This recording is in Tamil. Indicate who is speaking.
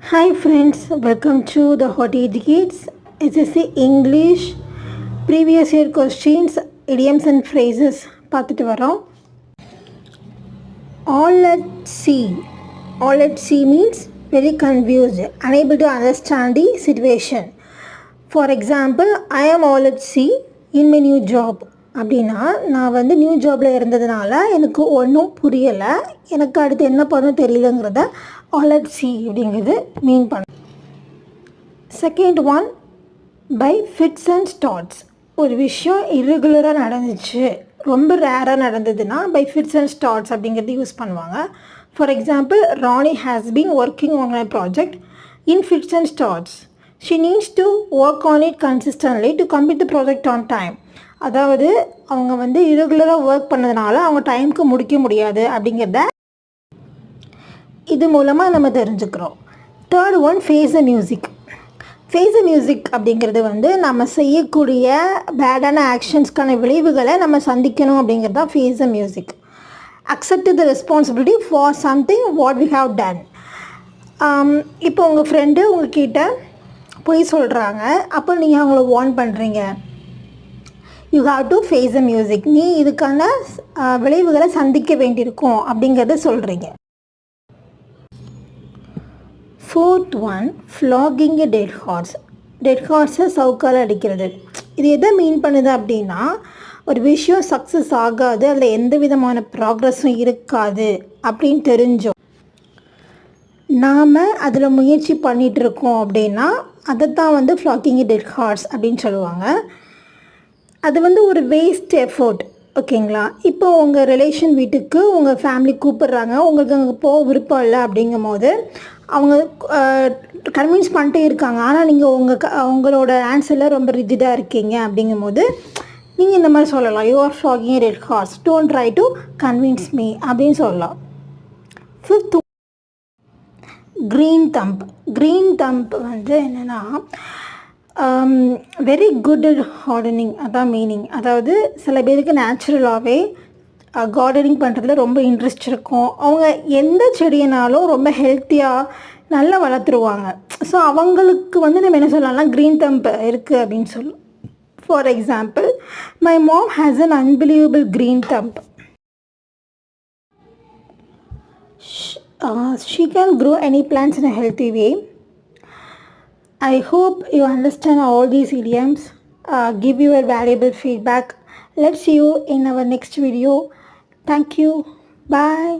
Speaker 1: Hi friends, welcome to the Hot Educates SSC English previous year questions, idioms and phrases பார்த்துட்டு வரோம். All at sea. All at sea means very confused, unable to understand the situation. For example, I am all at sea in my new job. அப்படின்னா நான் வந்து நியூ ஜாபில் இருந்ததுனால எனக்கு ஒன்றும் புரியலை, எனக்கு அடுத்து என்ன பண்ணணும் தெரியலங்கிறத all at sea அப்படிங்கிறது மீன் பண்ண. Second one, by fits and starts. ஒரு விஷயம் இர்ரெகுலராக நடந்துச்சு, ரொம்ப ரேராக நடந்ததுன்னா பை ஃபிட்ஸ் அண்ட் ஸ்டார்ட்ஸ் அப்படிங்கிறது யூஸ் பண்ணுவாங்க. For example, Rani has been working on my project in fits and starts. She needs to work on it consistently to complete the project on time. அதாவது அவங்க வந்து இரெகுலராக ஒர்க் பண்ணதுனால அவங்க டைமுக்கு முடிக்க முடியாது அப்படிங்கிறத இது மூலமாக நம்ம தெரிஞ்சுக்கிறோம். Third one, face the music. Face the music அப்படிங்கிறது வந்து நம்ம செய்யக்கூடிய பேடான ஆக்ஷன்ஸ்க்கான விளைவுகளை நம்ம சந்திக்கணும் அப்படிங்கிறது தான் face the music. Accept the responsibility for something what we have done. இப்போ உங்கள் ஃப்ரெண்டு உங்கள்கிட்ட போய் சொல்கிறாங்க, அப்போ நீங்கள் அவங்கள வார்ன் பண்ணுறீங்க. You have to face the music. நீ இதுக்கான விளைவுகளை சந்திக்க வேண்டியிருக்கும் அப்படிங்கிறத சொல்கிறீங்க. Fourth one, flogging a dead horse. Dead ஹார்ஸை சவுக்கால் அடிக்கிறது. இது எதை மீன் பண்ணுது அப்படின்னா, ஒரு விஷயம் சக்ஸஸ் ஆகாது, அதில் எந்த விதமான ப்ராக்ரஸும் இருக்காது அப்படின்னு தெரிஞ்சோம் நாம் அதில் முயற்சி பண்ணிகிட்ருக்கோம் அப்படின்னா அதை தான் வந்து ஃப்ளாகிங் எ டெட் ஹார்ஸ் அப்படின்னு சொல்லுவாங்க. அது வந்து ஒரு வேஸ்ட் எஃபோர்ட், ஓகேங்களா? இப்போ உங்கள் ரிலேஷன் வீட்டுக்கு உங்கள் ஃபேமிலி கூப்பிட்றாங்க, உங்களுக்கு அங்கே போக விருப்பம் இல்லை அப்படிங்கும் போது அவங்க கன்வின்ஸ் பண்ணிட்டே இருக்காங்க, ஆனால் நீங்கள் உங்களோட ஆன்சரில் ரொம்ப ரிஜிடாக இருக்கீங்க அப்படிங்கும் போது நீங்கள் இந்த மாதிரி சொல்லலாம், you are flogging red horse, don't try to convince me அப்படின்னு சொல்லலாம். Fifth, green thumb. Green thumb வந்து என்னென்னா வெரி குட் அட் கார்டனிங், அதான் மீனிங். அதாவது சில பேருக்கு நேச்சுரலாகவே கார்டனிங் பண்ணுறதுல ரொம்ப இன்ட்ரெஸ்ட் இருக்கும், அவங்க எந்த செடியினாலும் ரொம்ப ஹெல்த்தியாக நல்லா வளர்த்துருவாங்க. ஸோ அவங்களுக்கு வந்து நம்ம என்ன சொல்லலாம்னா க்ரீன் தம்ப் இருக்குது அப்படின்னு சொல்லலாம். For example, my mom has an unbelievable green thumb. She can grow any plants in a healthy way. I hope you understand all these idioms. Give your valuable feedback. Let's see you in our next video. Thank you. Bye.